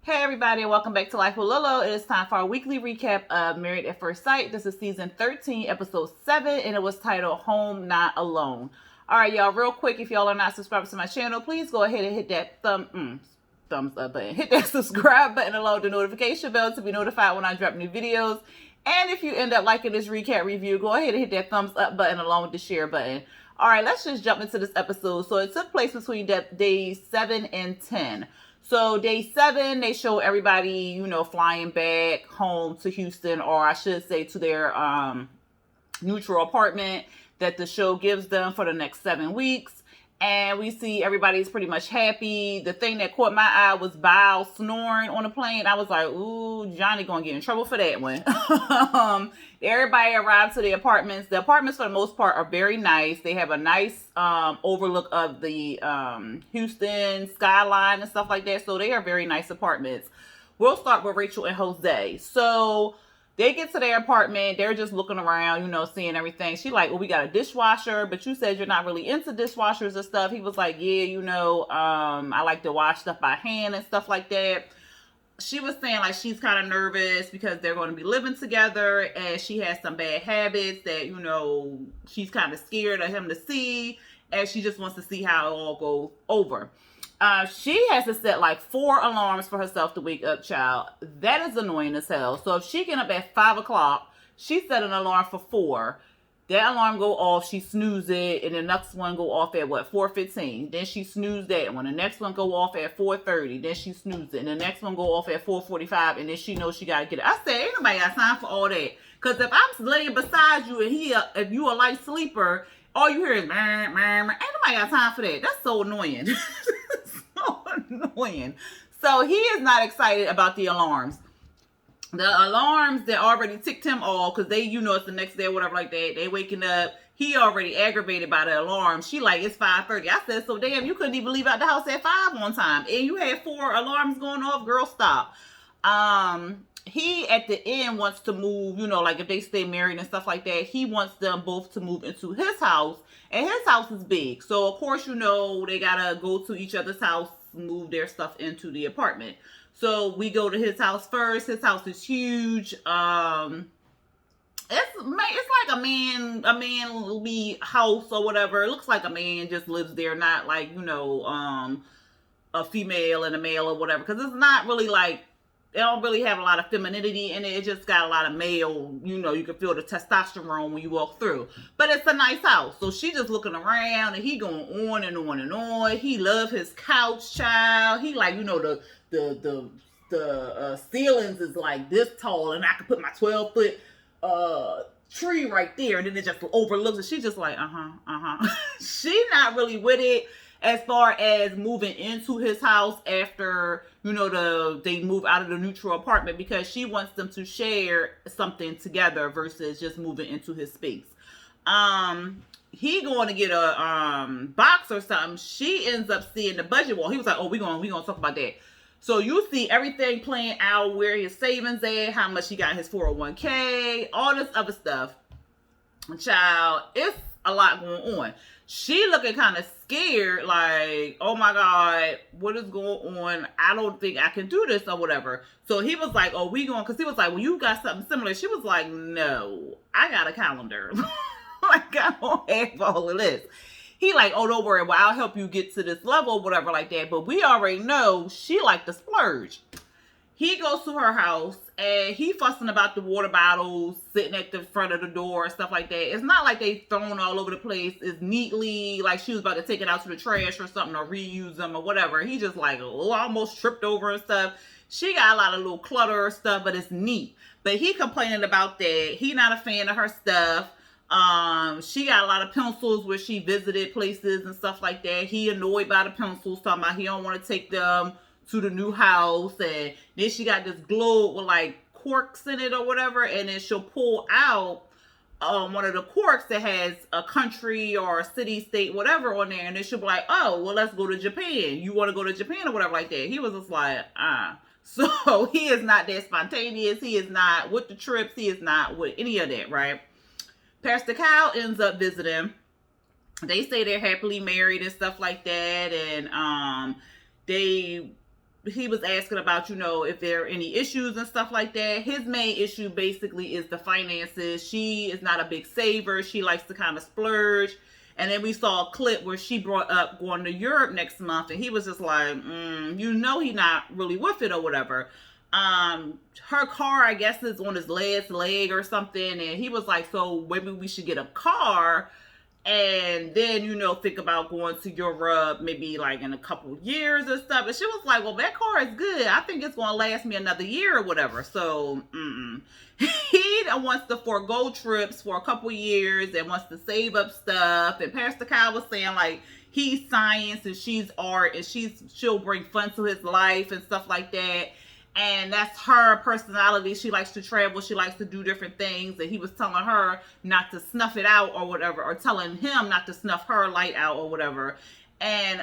Hey everybody, and welcome back to Life with Lolo. It is time for our weekly recap of Married at First Sight. This is season 13, episode 7, and it was titled Home Not Alone. Alright, y'all, real quick, if y'all are not subscribed to my channel, please go ahead and hit that thumbs up button. Hit that subscribe button along with the notification bell to be notified when I drop new videos. And if you end up liking this recap review, go ahead and hit that thumbs up button along with the share button. Alright, let's just jump into this episode. So it took place between days 7 and 10. So day 7, they show everybody, flying back home to Houston, or I should say to their neutral apartment that the show gives them for the next 7 weeks. And we see everybody's pretty much happy. The thing that caught my eye was Bao snoring on the plane. I was like, ooh, Johnny gonna get in trouble for that one. Everybody arrived to the apartments. The apartments, for the most part, are very nice. They have a nice overlook of the Houston skyline and stuff like that. So they are very nice apartments. We'll start with Rachel and Jose. So they get to their apartment. They're just looking around, seeing everything. She like, well, we got a dishwasher, but you said you're not really into dishwashers and stuff. He was like, yeah, I like to wash stuff by hand and stuff like that. She was saying like she's kind of nervous because they're going to be living together and she has some bad habits that, she's kind of scared of him to see, and she just wants to see how it all goes over. She has to set like 4 alarms for herself to wake up, child. That is annoying as hell. So if she get up at 5 o'clock, she set an alarm for 4. That alarm go off, she snooze it, and the next one go off at 4:15. Then she snooze that one. The next one go off at 4:30. Then she snooze it, and the next one go off at 4:45. And then she knows she gotta get it. I said, ain't nobody got time for all that. Cause if I'm laying beside you and if you a light sleeper, all you hear is meh, meh, meh. Ain't nobody got time for that. That's so annoying. So annoying. So he is not excited about the alarms. The alarms that already ticked him off because they, it's the next day or whatever like that. They waking up. He already aggravated by the alarm. She like, it's 5:30. I said, so damn, you couldn't even leave out the house at 5 on time. And you had 4 alarms going off. Girl, stop. He at the end wants to move, like if they stay married and stuff like that, he wants them both to move into his house. And his house is big. So of course, they gotta go to each other's house, move their stuff into the apartment. So we go to his house first. His house is huge. It's like a man house or whatever. It looks like a man just lives there, not like, a female and a male or whatever. Because it's not really like, they don't really have a lot of femininity in it. It just got a lot of male, you can feel the testosterone when you walk through. But it's a nice house. So she just looking around and he going on and on and on. He love his couch, child. He like, the ceilings is like this tall and I could put my 12-foot tree right there, and then it just overlooks it. She's just like, She not really with it as far as moving into his house after, they move out of the neutral apartment, because she wants them to share something together versus just moving into his space. He going to get a box or something. She ends up seeing the budget wall. He was like, oh, we gonna talk about that. So you see everything playing out, where his savings at, how much he got his 401k, all this other stuff. Child, it's a lot going on. She looking kind of scared, like, oh my God, what is going on? I don't think I can do this or whatever. So he was like, oh, we going, because he was like, well, you got something similar. She was like, no, I got a calendar. Like, I don't have all of this. He like, oh, don't worry, well, I'll help you get to this level, whatever like that. But we already know she like to splurge. He goes to her house and he fussing about the water bottles sitting at the front of the door and stuff like that. It's not like they thrown all over the place. It's neatly, like she was about to take it out to the trash or something, or reuse them or whatever. He just like, oh, almost tripped over and stuff. She got a lot of little clutter or stuff, but it's neat. But he complaining about that. He not a fan of her stuff. She got a lot of pencils where she visited places and stuff like that. He annoyed by the pencils, talking about he don't want to take them to the new house. And then she got this globe with like corks in it or whatever, and then she'll pull out one of the corks that has a country or a city, state, whatever on there, and then she'll be like, oh, well, let's go to Japan. You want to go to Japan or whatever like that. He was just like, So he is not that spontaneous. He is not with the trips. He is not with any of that, right? Pastor Kyle ends up visiting. They say they're happily married and stuff like that. And they he was asking about, if there are any issues and stuff like that. His main issue basically is the finances. She is not a big saver. She likes to kind of splurge. And then we saw a clip where she brought up going to Europe next month, and he was just like, he's not really with it or whatever. Her car, I guess, is on his last leg or something, and he was like, so maybe we should get a car and then, think about going to Europe maybe like in a couple years or stuff. And she was like, well, that car is good. I think it's going to last me another year or whatever. So, he wants to forego trips for a couple years and wants to save up stuff. And Pastor Kyle was saying, like, he's science and she's art and she'll bring fun to his life and stuff like that. And that's her personality. She likes to travel. She likes to do different things. And he was telling her not to snuff it out or whatever, or telling him not to snuff her light out or whatever. And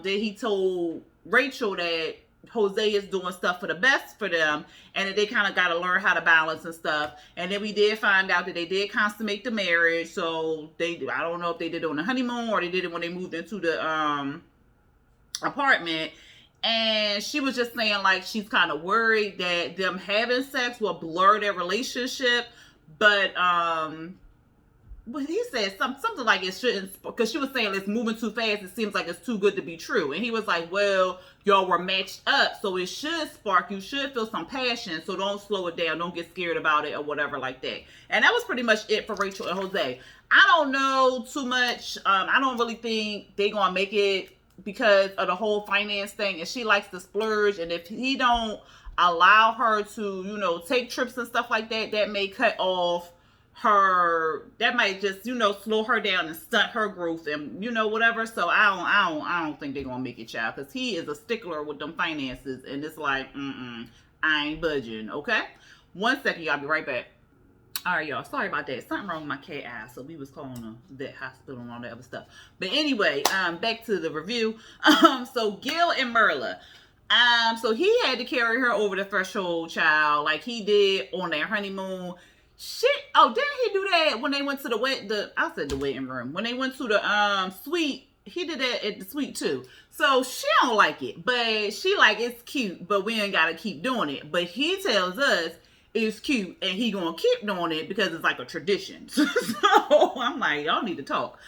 then he told Rachel that Jose is doing stuff for the best for them, and that they kind of got to learn how to balance and stuff. And then we did find out that they did consummate the marriage. So I don't know if they did it on the honeymoon or they did it when they moved into the apartment. And she was just saying, like, she's kind of worried that them having sex will blur their relationship. But he said something like it shouldn't, because she was saying it's moving too fast. It seems like it's too good to be true. And he was like, well, y'all were matched up, so it should spark. You should feel some passion, so don't slow it down. Don't get scared about it or whatever like that. And that was pretty much it for Rachel and Jose. I don't know too much. I don't really think they're going to make it because of the whole finance thing, and she likes to splurge, and if he don't allow her to, take trips and stuff like that, that may cut off her, that might just, slow her down and stunt her growth and, whatever. So I don't think they're gonna make it, child, because he is a stickler with them finances, and it's like, I ain't budging, okay? 1 second, y'all, be right back. All right, y'all. Sorry about that. Something wrong with my cat eye, so we was calling the vet hospital and all that other stuff. But anyway, back to the review. So Gil and Merla. So he had to carry her over the threshold, child, like he did on their honeymoon. Shit. Oh, didn't he do that when they went to the waiting room? When they went to the suite, he did that at the suite too. So she don't like it, but she like it's cute, but we ain't gotta keep doing it. But he tells us it's cute, and he gonna keep doing it because it's like a tradition. So I'm like, y'all need to talk.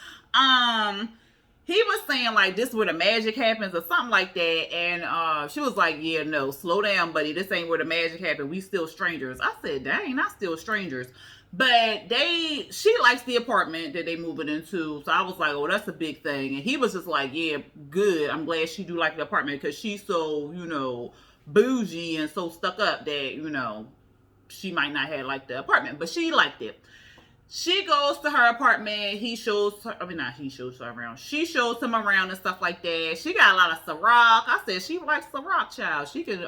He was saying like this is where the magic happens or something like that, and she was like, yeah, no, slow down, buddy. This ain't where the magic happens. We still strangers. I said, dang, not still strangers. But she likes the apartment that they moving into. So I was like, oh, that's a big thing. And he was just like, yeah, good. I'm glad she do like the apartment because she's so, bougie and so stuck up that, she might not have liked the apartment, but she liked it. She goes to her apartment. She shows her around. She shows him around and stuff like that. She got a lot of Ciroc. I said she likes Ciroc, child. She could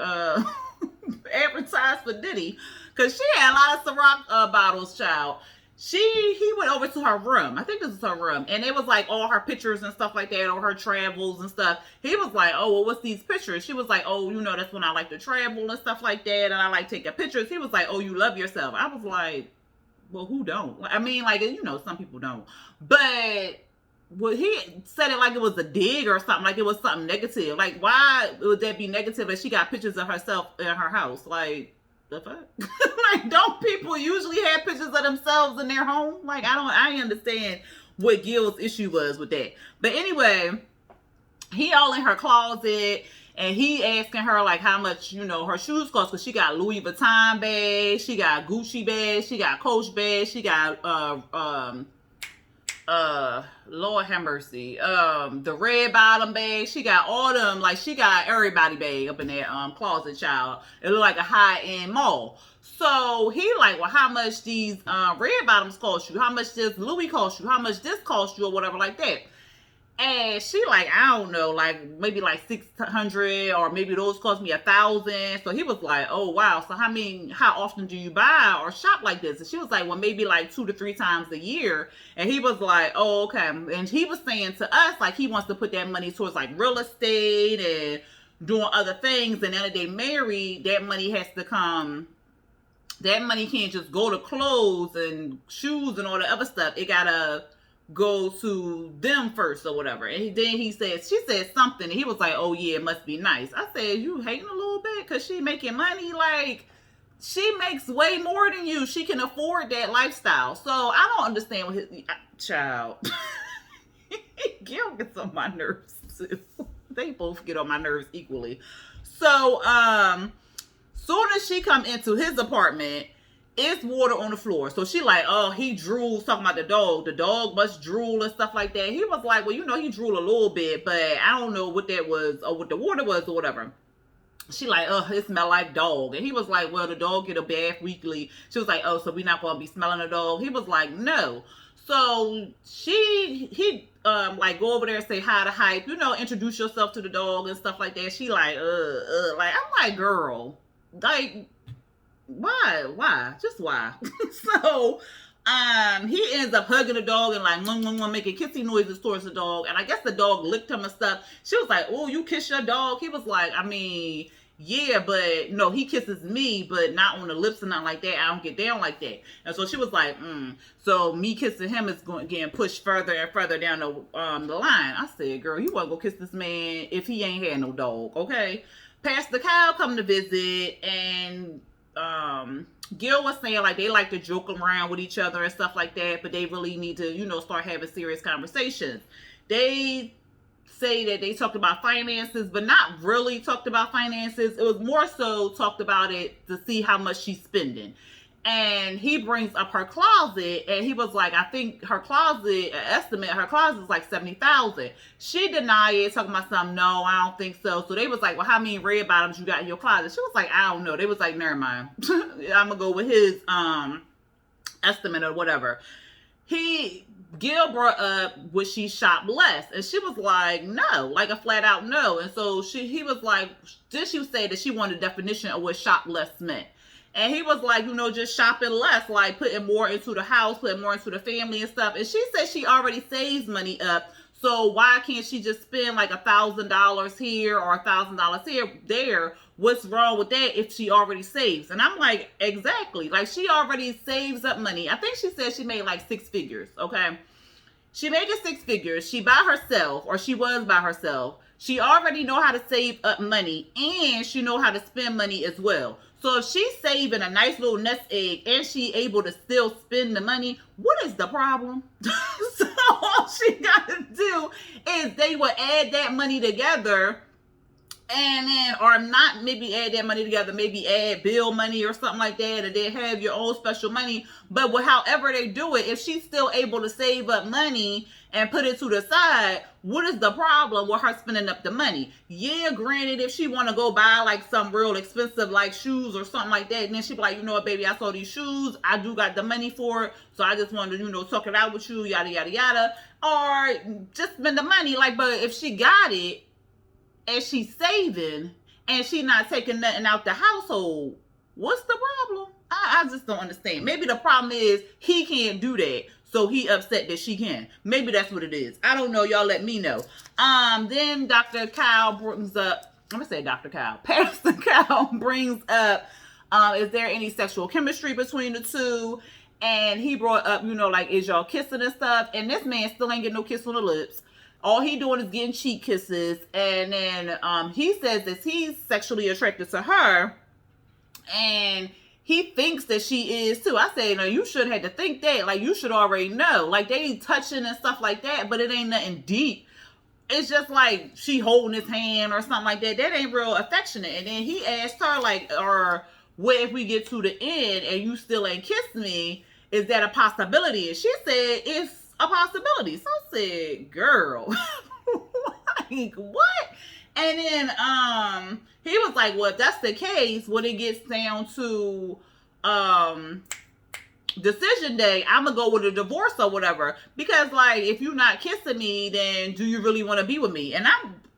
advertise for Diddy because she had a lot of Ciroc bottles, child. He went over to her room. I think this is her room. And it was like all her pictures and stuff like that, or her travels and stuff. He was like, oh, well, what's these pictures? She was like, oh, that's when I like to travel and stuff like that. And I like taking pictures. He was like, oh, you love yourself. I was like, well, who don't? I mean, like, some people don't. But he said it like it was a dig or something, like it was something negative. Like, why would that be negative that she got pictures of herself in her house? Like, the fuck? Like, don't people usually have pictures of themselves in their home? Like, I understand what Gil's issue was with that. But anyway, he all in her closet, and he asking her like how much, her shoes cost, because she got Louis Vuitton bags, she got Gucci bags, she got Coach bags, she got Lord have mercy, the red bottom bag. She got all them, like she got everybody bag up in that closet, child. It looked like a high-end mall. So he like, well, how much these red bottoms cost you? How much this Louis cost you? How much this cost you, or whatever like that? And she like, I don't know, like maybe like $600, or maybe those cost me $1,000. So he was like, oh wow. So how often do you buy or shop like this? And she was like, well, maybe like 2 to 3 times a year. And he was like, oh, okay. And he was saying to us, like, he wants to put that money towards like real estate and doing other things. And then if they marry, that money has to come. That money can't just go to clothes and shoes and all the other stuff. It gotta go to them first or whatever. And then she said something, and he was like, oh yeah, it must be nice. I said, you hating a little bit because she making money? Like, she makes way more than you. She can afford that lifestyle. So I don't understand what his child. Gil gets on my nerves too. They both get on my nerves equally. So soon as she come into his apartment, it's water on the floor. So she like, oh, he drools, talking about the dog. The dog must drool and stuff like that. He was like, well, you know, he drooled a little bit, but I don't know what that was or what the water was or whatever. She like, oh, it smell like dog. And he was like, well, the dog get a bath weekly. She was like, oh, so we not gonna be smelling the dog? He was like, no. So he like go over there and say hi to Hype, you know, introduce yourself to the dog and stuff like that. She like, like, I'm like, girl, like, why? Just why? So he ends up hugging the dog and like making kissy noises towards the dog. And I guess the dog licked him and stuff. She was like, oh, you kiss your dog? He was like, I mean, yeah, but no, he kisses me, but not on the lips and nothing like that. I don't get down like that. And so she was like, so me kissing him is getting pushed further and further down the line. I said, girl, you want to go kiss this man if he ain't had no dog, okay? Pastor Kyle come to visit, and Gil was saying like they like to joke around with each other and stuff like that, but they really need to, you know, start having serious conversations. They say that they talked about finances, but not really talked about finances. It was more so talked about it to see how much she's spending. And he brings up her closet, and he was like, I think her closet, estimate her closet is like $70,000. She denied it, talking about something, no, I don't think so. So they was like, well, how many red bottoms you got in your closet? She was like, I don't know. They was like, never mind. I'm gonna go with his estimate or whatever. Gil brought up, would she shop less? And she was like, no, like a flat out no. And so he was like, did she say that she wanted a definition of what shop less meant? And he was like, you know, just shopping less, like putting more into the house, putting more into the family and stuff. And she said she already saves money up. So why can't she just spend like $1,000 here or $1,000 here, there? What's wrong with that if she already saves? And I'm like, exactly. Like, she already saves up money. I think she said she made like 6 figures, okay? She made it 6 figures. She by herself, or she was by herself. She already know how to save up money, and she know how to spend money as well. So if she's saving a nice little nest egg and she able to still spend the money, what is the problem? So all she got to do is they would add that money together, and then, or not maybe add that money together, maybe add bill money or something like that, and then have your own special money. But however they do it, if she's still able to save up money and put it to the side, what is the problem with her spending up the money? Yeah, granted, if she want to go buy like some real expensive like shoes or something like that, and then she be like, you know what, baby, I saw these shoes, I do got the money for it, so I just wanted to, you know, talk it out with you, yada, yada, yada. Or just spend the money. Like, but if she got it, and she's saving, and she not taking nothing out the household, what's the problem? I just don't understand. Maybe the problem is he can't do that, so he upset that she can. Maybe that's what it is. I don't know. Y'all let me know. Then Dr. Kyle brings up, I'm gonna say Dr. Kyle, Pastor Kyle brings up, is there any sexual chemistry between the two? And he brought up, you know, like, is y'all kissing and stuff? And this man still ain't getting no kiss on the lips. All he doing is getting cheek kisses. And then he says that he's sexually attracted to her, and he thinks that she is too. I say, no, you shouldn't have to think that. Like, you should already know. Like, they touching and stuff like that, but it ain't nothing deep. It's just like she holding his hand or something like that. That ain't real affectionate. And then he asked her, like, or what if we get to the end and you still ain't kissed me? Is that a possibility? And she said, it's a possibility. So I said, girl, like, what? And then he was like, well, if that's the case, when it gets down to decision day, I'm gonna go with a divorce or whatever. Because, like, if you're not kissing me, then do you really want to be with me? And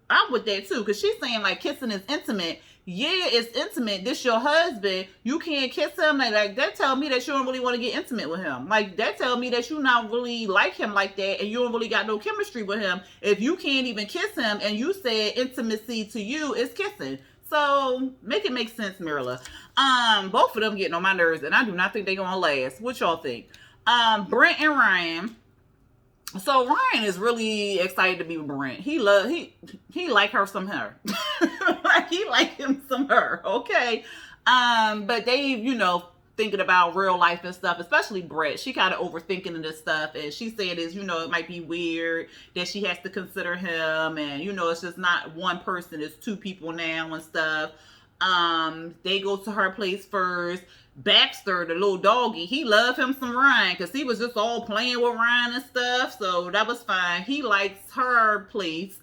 I'm with that too, because she's saying like kissing is intimate. Yeah, it's intimate. This your husband. You can't kiss him. Like that tell me that you don't really want to get intimate with him. Like, that tell me that you not really like him like that, and you don't really got no chemistry with him. If you can't even kiss him, and you said intimacy to you is kissing. So make it make sense, Mirla. Both of them getting on my nerves, and I do not think they're gonna last. What y'all think? Brent and Ryan, So Ryan is really excited to be with Brent. He like her some her. Like he like him some her. Okay. But they, thinking about real life and stuff, especially Brett. She kind of overthinking this stuff, and she said is, it might be weird that she has to consider him, and it's just not one person, it's two people now and stuff. They go to her place first. Baxter, the little doggy, he loved him some Ryan because he was just all playing with Ryan and stuff. So that was fine. He likes her place.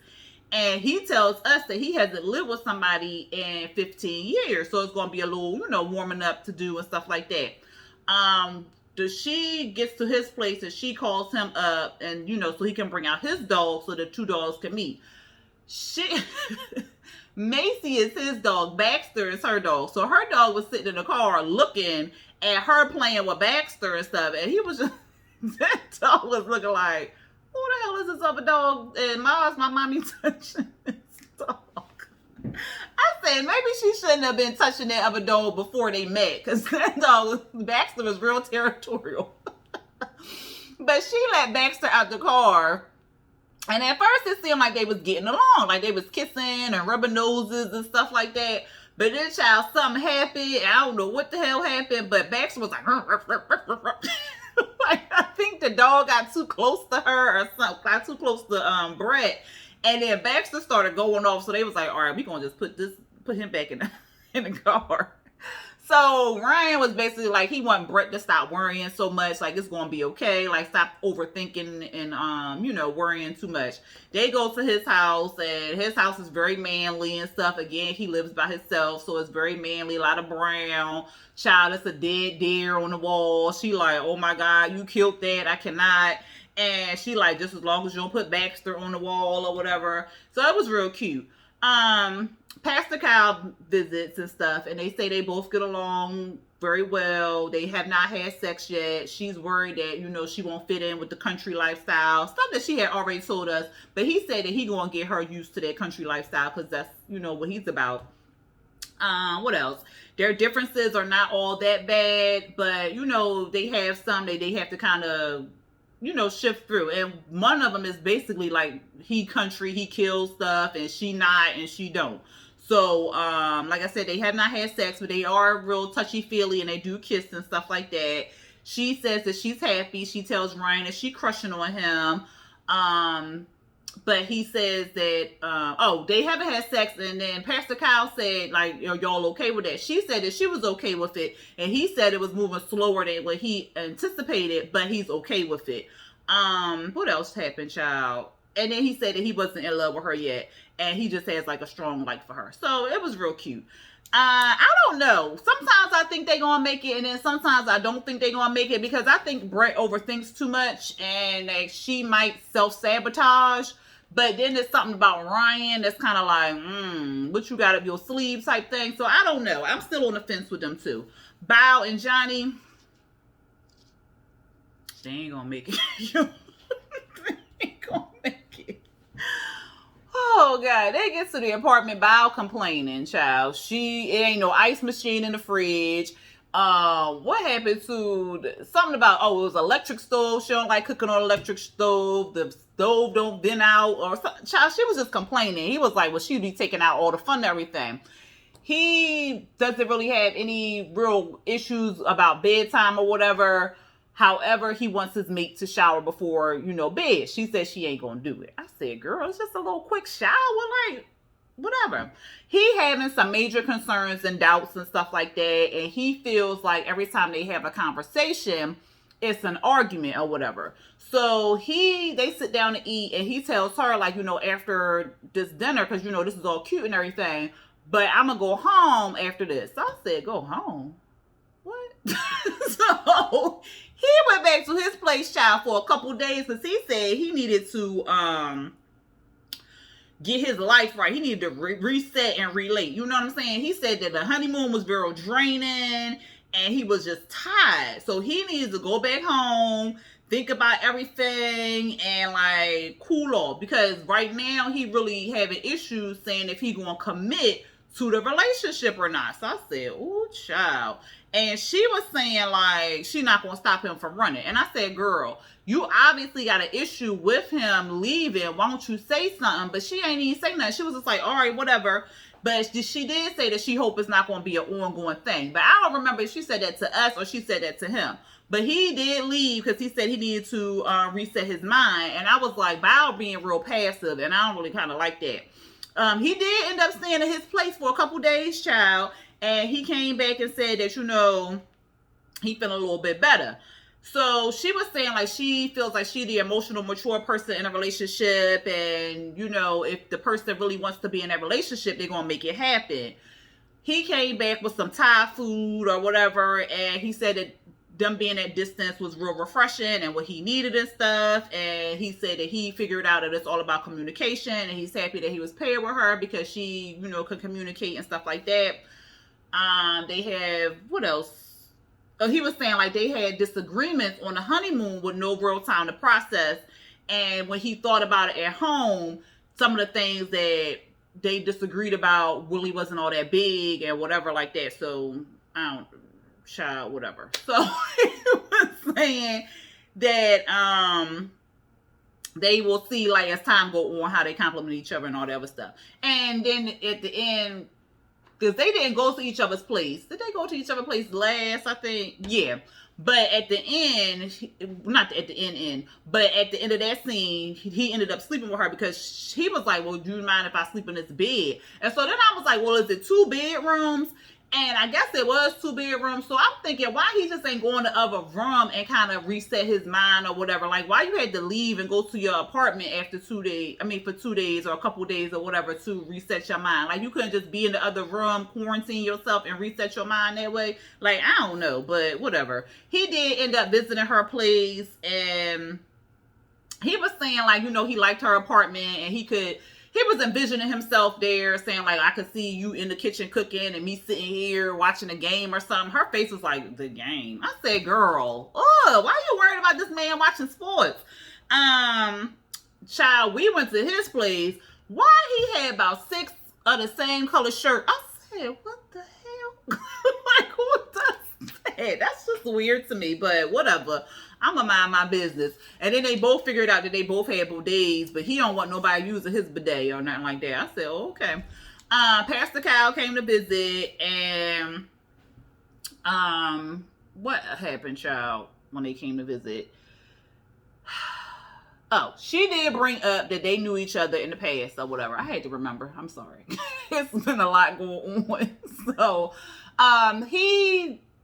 And he tells us that he hasn't lived with somebody in 15 years. So it's going to be a little, warming up to do and stuff like that. She gets to his place and she calls him up and, so he can bring out his dog so the two dogs can meet. Macy is his dog. Baxter is her dog. So her dog was sitting in the car looking at her playing with Baxter and stuff. And he was just, that dog was looking like, who the hell is this other dog? And my mommy touching this dog. I said, maybe she shouldn't have been touching that other dog before they met. Because that dog, Baxter was real territorial. But she let Baxter out the car. And at first it seemed like they was getting along, like they was kissing and rubbing noses and stuff like that. But then, child, something happened. And I don't know what the hell happened, but Baxter was like, like I think the dog got too close to her or something, got too close to Brett. And then Baxter started going off, so they was like, all right, we're gonna just put him back in the car. So Ryan was basically like, he wanted Brett to stop worrying so much, like it's gonna be okay, like stop overthinking and worrying too much. They go to his house, and his house is very manly and stuff. Again, he lives by himself, so it's very manly, a lot of brown. Child, it's a dead deer on the wall. She like, oh my God, you killed that, I cannot. And she like, just as long as you don't put Baxter on the wall or whatever. So it was real cute. Pastor Kyle visits and stuff, and they say they both get along very well. They have not had sex yet. She's worried that, she won't fit in with the country lifestyle. Stuff that she had already told us. But he said that he gonna get her used to that country lifestyle because that's, what he's about. What else? Their differences are not all that bad, but, they have some that they have to kind of, shift through. And one of them is basically like, he country, he kills stuff, and she not, and she don't. So, like I said, they have not had sex, but they are real touchy-feely, and they do kiss and stuff like that. She says that she's happy. She tells Ryan that she's crushing on him. But he says that, they haven't had sex, and then Pastor Kyle said, like, are y'all okay with that? She said that she was okay with it, and he said it was moving slower than what he anticipated, but he's okay with it. What else happened, child? And then he said that he wasn't in love with her yet, and he just has like a strong like for her. So it was real cute. I don't know. Sometimes I think they're gonna make it, and then sometimes I don't think they're gonna make it, because I think Brett overthinks too much, and like she might self-sabotage. But then there's something about Ryan that's kind of like, what you got up your sleeve type thing. So I don't know. I'm still on the fence with them too. Bao and Johnny, they ain't gonna make it. They ain't gonna make it. Oh God, they get to the apartment, Bao complaining, child. It ain't no ice machine in the fridge. What happened to something about, it was electric stove. She don't like cooking on electric stove. The stove don't vent out or something. Child, she was just complaining. He was like, well, she'd be taking out all the fun and everything. He doesn't really have any real issues about bedtime or whatever. However, he wants his mate to shower before, bed. She said she ain't gonna do it. I said, girl, it's just a little quick shower, like, whatever. He having some major concerns and doubts and stuff like that, and he feels like every time they have a conversation, it's an argument or whatever. So they sit down to eat, and he tells her, like, after this dinner, because, this is all cute and everything, but I'm gonna go home after this. So I said, go home? What? So he went back to his place, child, for a couple days, because he said he needed to get his life right. He needed to reset and relate. You know what I'm saying? He said that the honeymoon was very draining, and he was just tired. So he needs to go back home, think about everything, and like cool off, because right now he really having issues saying if he gonna commit to the relationship or not. So I said, ooh, child. And she was saying, like, she not going to stop him from running. And I said, girl, you obviously got an issue with him leaving. Why don't you say something? But she ain't even say nothing. She was just like, all right, whatever. But she did say that she hope it's not going to be an ongoing thing. But I don't remember if she said that to us or she said that to him. But he did leave because he said he needed to reset his mind. And I was like, Bow being real passive. And I don't really kind of like that. He did end up staying at his place for a couple days, child. And he came back and said that, he feeling a little bit better. So she was saying, like, she feels like she the emotional, mature person in a relationship. And, if the person really wants to be in that relationship, they're going to make it happen. He came back with some Thai food or whatever. And he said that them being at distance was real refreshing and what he needed and stuff. And he said that he figured out that it's all about communication. And he's happy that he was paired with her because she, could communicate and stuff like that. They have, what else? Oh, he was saying like they had disagreements on the honeymoon with no real time to process. And when he thought about it at home, some of the things that they disagreed about really wasn't all that big and whatever like that. So, whatever. So he was saying that they will see like as time go on how they compliment each other and all that other stuff. And then at the end, because they didn't go to each other's place. Did they go to each other's place last, I think? Yeah. But at the end, not at the end, but at the end of that scene, he ended up sleeping with her because he was like, well, do you mind if I sleep in this bed? And so then I was like, well, is it 2 bedrooms? And I guess it was 2 bedrooms. So I'm thinking, why he just ain't going to the other room and kind of reset his mind or whatever? Like, why you had to leave and go to your apartment after 2 days? I mean, for 2 days or a couple days or whatever to reset your mind. Like, you couldn't just be in the other room, quarantine yourself and reset your mind that way. Like, I don't know, but whatever. He did end up visiting her place and he was saying, like, he liked her apartment and he was envisioning himself there saying like, I could see you in the kitchen cooking and me sitting here watching a game or something. Her face was like, the game. I said, girl, why are you worried about this man watching sports? Child, we went to his place. Why he had about 6 of the same color shirt? I said, what the hell? Like, who does that? That's just weird to me, but whatever. I'm gonna mind my business. And then they both figured out that they both had bidets, but he don't want nobody using his bidet or nothing like that. I said, oh, okay. Pastor Kyle came to visit, and what happened, child, when they came to visit? Oh, she did bring up that they knew each other in the past or whatever. I had to remember. I'm sorry. It's been a lot going on. So,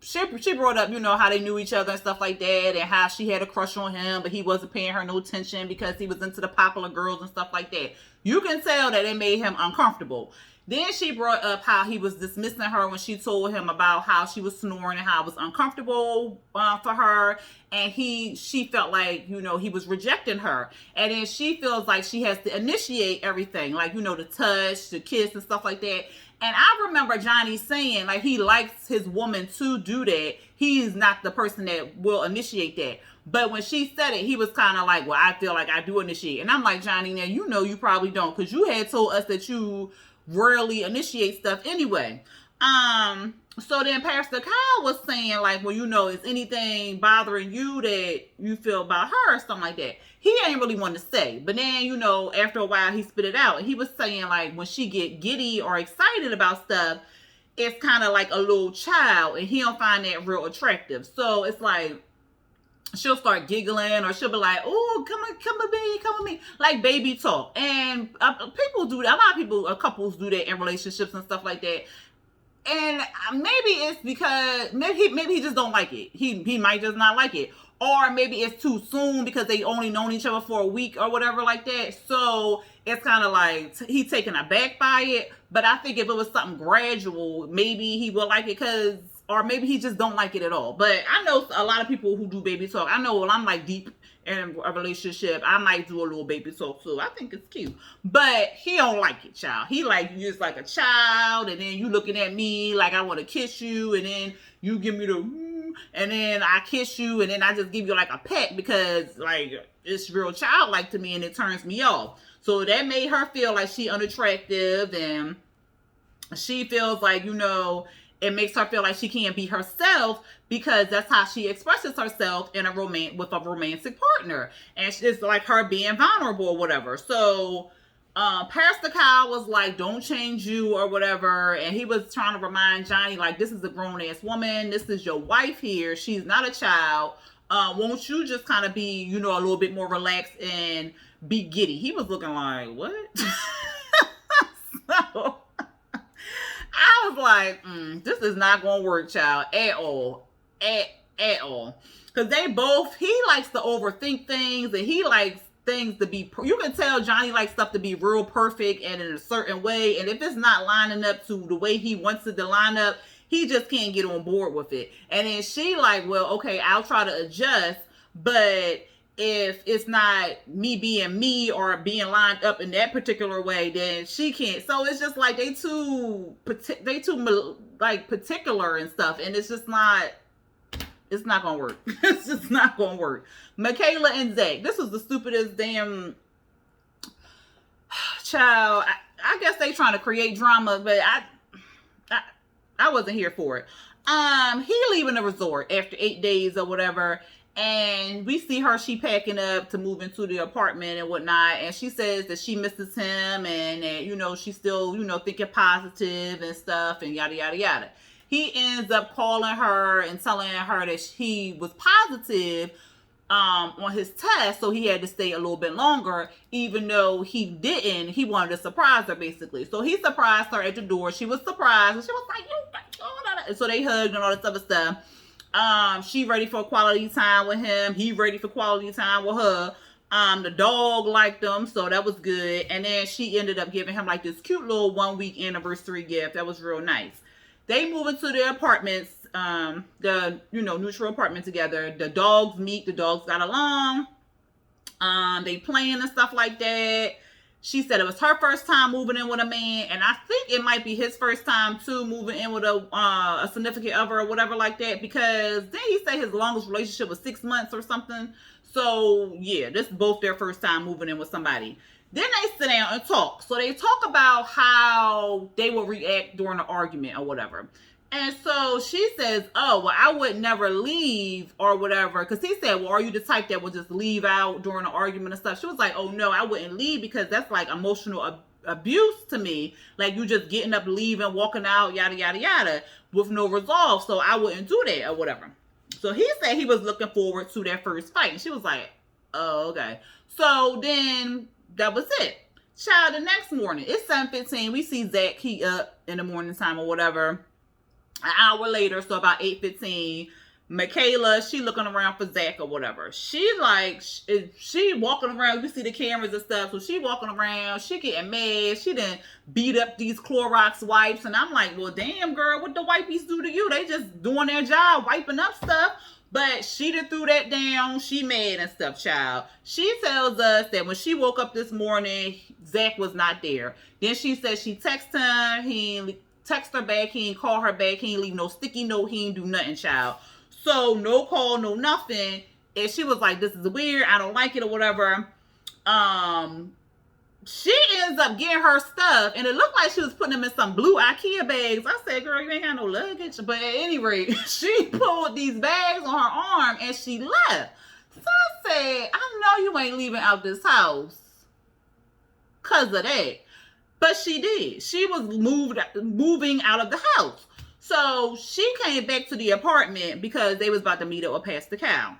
she brought up, how they knew each other and stuff like that and how she had a crush on him, but he wasn't paying her no attention because he was into the popular girls and stuff like that. You can tell that it made him uncomfortable. Then she brought up how he was dismissing her when she told him about how she was snoring and how it was uncomfortable for her. And she felt like, he was rejecting her. And then she feels like she has to initiate everything, like, the touch, the kiss and stuff like that. And I remember Johnny saying, like, he likes his woman to do that. He's not the person that will initiate that. But when she said it, he was kind of like, well, I feel like I do initiate. And I'm like, Johnny, now, you probably don't. Because you had told us that you rarely initiate stuff anyway. So then Pastor Kyle was saying, like, well, is anything bothering you that you feel about her or something like that? He ain't really want to say. But then, after a while, he spit it out. And he was saying, like, when she get giddy or excited about stuff, it's kind of like a little child. And he don't find that real attractive. So it's like, she'll start giggling or she'll be like, oh, come with me. Like baby talk. And people do that. A lot of people, couples do that in relationships and stuff like that. And maybe it's because maybe he just don't like it. He might just not like it. Or maybe it's too soon because they only known each other for a week or whatever like that. So it's kind of like he taken aback by it. But I think if it was something gradual, maybe he would like it or maybe he just don't like it at all. But I know a lot of people who do baby talk. I know when I'm like deep in a relationship, I might do a little baby talk too. I think it's cute. But he don't like it, child. He like you just like a child, and then you looking at me like I want to kiss you, and then you give me the and then I kiss you, and then I just give you like a peck because like it's real childlike to me and it turns me off. So that made her feel like she unattractive, and she feels like, it makes her feel like she can't be herself because that's how she expresses herself in with a romantic partner. And it's like her being vulnerable or whatever. So Pastor Kyle was like, don't change you or whatever. And he was trying to remind Johnny, like, this is a grown ass woman. This is your wife here. She's not a child. Won't you just kind of be, a little bit more relaxed and be giddy? He was looking like, what? So I was like, this is not going to work, child, at all. At all. Because he likes to overthink things, and he likes things to be, you can tell Johnny likes stuff to be real perfect and in a certain way. And if it's not lining up to the way he wants it to line up, he just can't get on board with it. And then she like, well, okay, I'll try to adjust, but if it's not me being me or being lined up in that particular way, then she can't. So it's just like they too like particular and stuff, and it's not gonna work. It's just not gonna work. Michaela and Zach, this was the stupidest damn child. I guess they trying to create drama, but I wasn't here for it. He leaving the resort after 8 days or whatever. And we see her, she packing up to move into the apartment and whatnot. And she says that she misses him and that, she's still, thinking positive and stuff and yada, yada, yada. He ends up calling her and telling her that he was positive on his test. So he had to stay a little bit longer, even though he didn't. He wanted to surprise her, basically. So he surprised her at the door. She was surprised. And she was like, and so they hugged and all this other stuff. She ready for quality time with him. He ready for quality time with her. The dog liked them, so that was good. And then she ended up giving him like this cute little 1-week anniversary gift. That was real nice. They move into their apartments, the neutral apartment together. The dogs meet. The dogs got along. They playing and stuff like that. She said it was her first time moving in with a man, and I think it might be his first time too, moving in with a significant other or whatever like that, because then he said his longest relationship was 6 months or something. So yeah, this is both their first time moving in with somebody. Then they sit down and talk. So they talk about how they will react during an argument or whatever. And so she says, oh, well, I would never leave or whatever. Because he said, well, are you the type that will just leave out during an argument and stuff? She was like, oh, no, I wouldn't leave because that's like emotional abuse to me. Like you just getting up, leaving, walking out, yada, yada, yada, with no resolve. So I wouldn't do that or whatever. So he said he was looking forward to that first fight. And she was like, oh, okay. So then that was it. Child, the next morning, it's 7:15. We see Zach, he up in the morning time or whatever. An hour later, so about 8:15, Michaela, she looking around for Zach or whatever. She walking around. You see the cameras and stuff. So she walking around. She getting mad. She done beat up these Clorox wipes. And I'm like, well, damn, girl, what the wipies do to you? They just doing their job, wiping up stuff. But she done threw that down. She mad and stuff, child. She tells us that when she woke up this morning, Zach was not there. Then she said she texted him. He ain't text her back. He ain't call her back. He ain't leave no sticky note. He ain't do nothing, child. So no call, no nothing. And she was like, this is weird. I don't like it or whatever. She ends up getting her stuff. And it looked like she was putting them in some blue IKEA bags. I said, girl, you ain't got no luggage. But at any rate, she pulled these bags on her arm and she left. So I said, I know you ain't leaving out this house because of that. But she did. She was moving out of the house. So she came back to the apartment because they was about to meet up with Pastor Cal.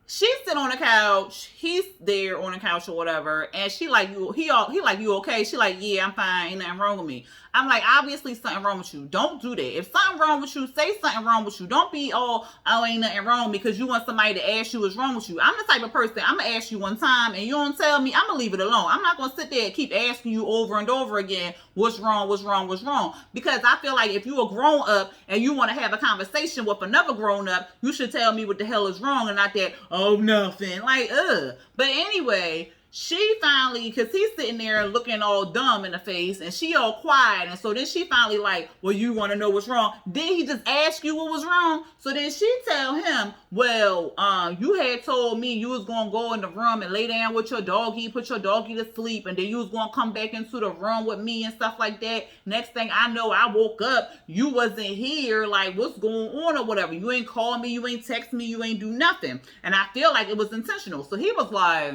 She's sitting on the couch. He's there on the couch or whatever. And she like, he like, you okay? She like, yeah, I'm fine. Ain't nothing wrong with me. I'm like, obviously something wrong with you. Don't do that. If something wrong with you, say something wrong with you. Don't be all, oh, ain't nothing wrong because you want somebody to ask you what's wrong with you. I'm the type of person, I'm going to ask you one time and you don't tell me, I'm going to leave it alone. I'm not going to sit there and keep asking you over and over again, what's wrong, what's wrong, what's wrong. Because I feel like if you're a grown up and you want to have a conversation with another grown up, you should tell me what the hell is wrong and not that, oh, nothing. Like, But anyway, she finally, because he's sitting there looking all dumb in the face and she all quiet. And so then she finally like, well, you want to know what's wrong? Then he just ask you what was wrong. So then she tell him, well, you had told me you was going to go in the room and lay down with your doggy, put your doggy to sleep. And then you was going to come back into the room with me and stuff like that. Next thing I know, I woke up, you wasn't here. Like, what's going on or whatever? You ain't call me, you ain't text me, you ain't do nothing. And I feel like it was intentional. So he was like,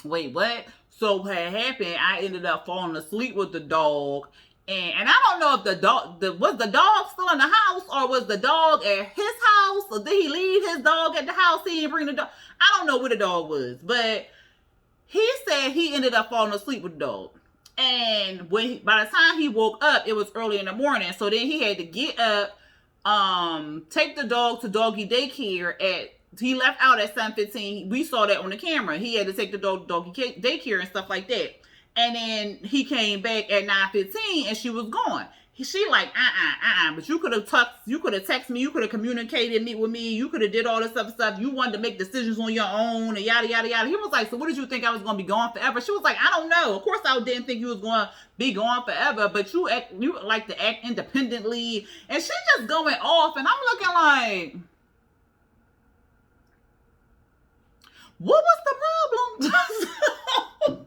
wait, what? So what happened, I ended up falling asleep with the dog. And I don't know if was the dog still in the house or was the dog at his house? Or did he leave his dog at the house? He didn't bring the dog. I don't know where the dog was. But he said he ended up falling asleep with the dog. And by the time he woke up, it was early in the morning. So then he had to get up, take the dog to doggy daycare he left out at 7:15. We saw that on the camera. He had to take the dog to doggy daycare and stuff like that. And then he came back at 9:15 and she was gone. She like, but you could have texted me, you could have communicated with me, you could have did all this other stuff. You wanted to make decisions on your own and yada, yada, yada. He was like, so what did you think I was going to be gone forever? She was like, I don't know. Of course I didn't think you was going to be gone forever, but you like to act independently. And she just going off and I'm looking like, what was the problem?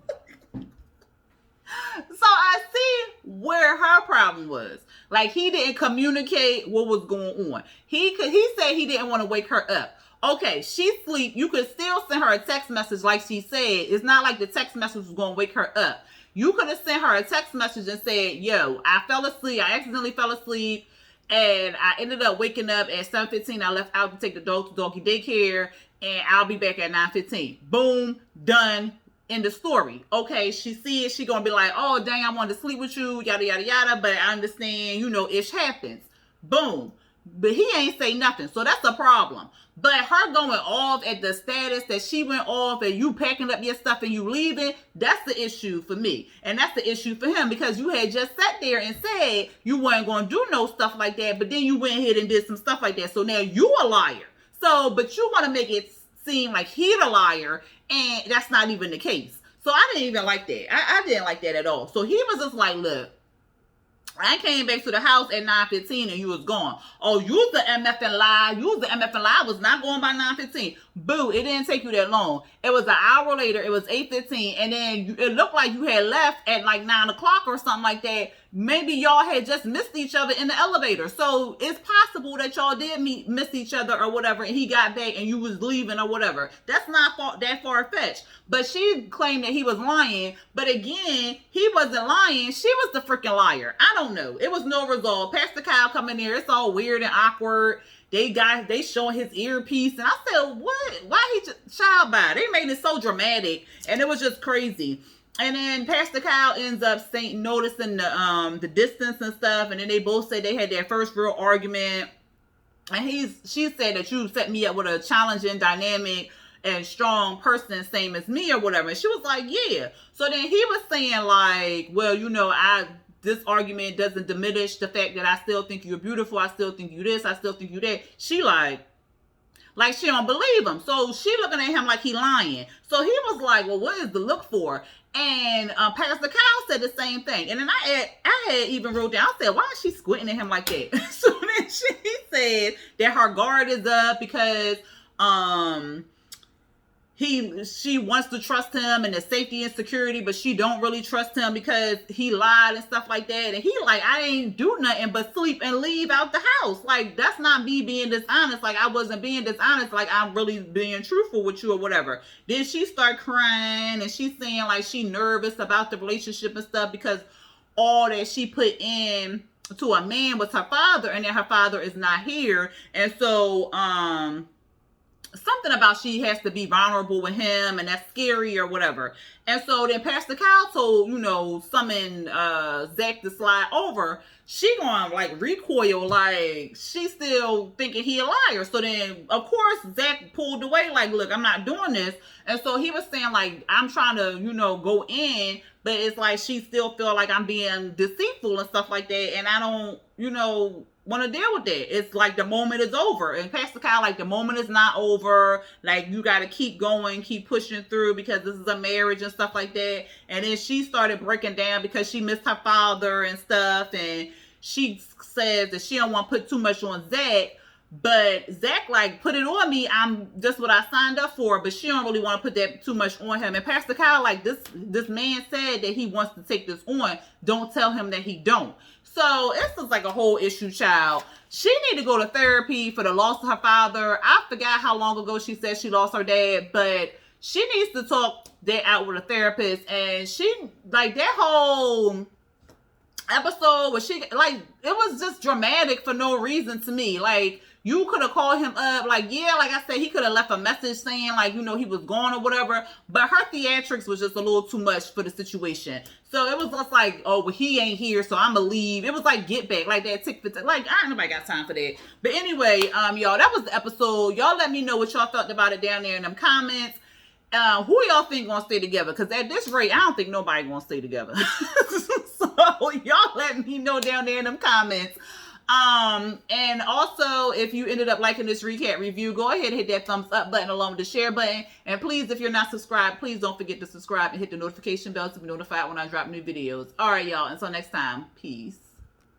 So I see where her problem was. Like, he didn't communicate what was going on. He said he didn't want to wake her up. Okay, she sleep. You could still send her a text message like she said. It's not like the text message was going to wake her up. You could have sent her a text message and said, yo, I fell asleep. I accidentally fell asleep. And I ended up waking up at 7:15. I left out to take the dog to doggy daycare. And I'll be back at 9:15. Boom, done. In the story. Okay, she see it. She gonna be like, oh, dang, I wanted to sleep with you. Yada, yada, yada. But I understand, ish happens. Boom. But he ain't say nothing. So that's a problem. But her going off at the status that she went off and you packing up your stuff and you leaving, that's the issue for me. And that's the issue for him because you had just sat there and said you weren't going to do no stuff like that. But then you went ahead and did some stuff like that. So now you a liar. So, but you want to make it seem like he the liar and that's not even the case. So I didn't even like that. I didn't like that at all. So he was just like, look, I came back to the house at 9:15 and you was gone. Oh, you was the MF and lie. You was the MF and lie. I was not going by 9:15. Boo, it didn't take you that long. It was an hour later. It was 8:15. And then it looked like you had left at like 9 o'clock or something like that. Maybe y'all had just missed each other in the elevator. So it's possible that y'all did miss each other or whatever. And he got back and you was leaving or whatever. That's not that far-fetched. But she claimed that he was lying. But again, he wasn't lying. She was the freaking liar. I don't know. It was no result. Pastor Kyle coming there. It's all weird and awkward. They showing his earpiece. And I said, what? Why he child by? They made it so dramatic. And it was just crazy. And then Pastor Kyle ends up noticing the distance and stuff. And then they both say they had their first real argument. And she said that you set me up with a challenging, dynamic, and strong person, same as me or whatever. And she was like, yeah. So then he was saying like, well, this argument doesn't diminish the fact that I still think you're beautiful. I still think you this. I still think you that. She like she don't believe him. So she looking at him like he lying. So he was like, well, what is the look for? And Pastor Kyle said the same thing. And then I had even wrote down, I said, why is she squinting at him like that? So then she said that her guard is up because she wants to trust him and the safety and security, but she don't really trust him because he lied and stuff like that. And he like, I ain't do nothing but sleep and leave out the house. Like, that's not me being dishonest. Like, I wasn't being dishonest. Like, I'm really being truthful with you or whatever. Then she start crying and she's saying like she nervous about the relationship and stuff because all that she put in to a man was her father and then her father is not here. And so, something about she has to be vulnerable with him and that's scary or whatever. And so then Pastor Kyle told, summon Zach to slide over. She gonna like recoil, like she's still thinking he a liar. So then of course Zach pulled away, like, look, I'm not doing this. And so he was saying, like, I'm trying to, go in, but it's like she still feel like I'm being deceitful and stuff like that. And I don't, want to deal with that. It's like the moment is over. And Pastor Kyle, like, the moment is not over. Like, you got to keep going, keep pushing through because this is a marriage and stuff like that. And then she started breaking down because she missed her father and stuff. And she says that she don't want to put too much on Zach. But Zach, like, put it on me. I'm just what I signed up for. But she don't really want to put that too much on him. And Pastor Kyle, like, this man said that he wants to take this on. Don't tell him that he don't. So this is like a whole issue, child. She need to go to therapy for the loss of her father. I forgot how long ago she said she lost her dad, but she needs to talk that out with a therapist. And she, like, that whole episode where she, like, it was just dramatic for no reason to me. Like, you could have called him up, like, yeah, like I said, he could have left a message saying, like, he was gone or whatever, but her theatrics was just a little too much for the situation. So it was just like, oh, well, he ain't here, so I'ma leave. It was like Get Back, like that tick for tick. Like, I ain't nobody got time for that. But anyway, y'all, that was the episode. Y'all let me know what y'all felt about it down there in them comments. Who y'all think gonna stay together? Because at this rate, I don't think nobody gonna stay together. So y'all let me know down there in them comments. And also, if you ended up liking this recap review, go ahead and hit that thumbs up button along with the share button. And please, if you're not subscribed, please don't forget to subscribe and hit the notification bell to be notified when I drop new videos. All right, y'all. Until next time, peace.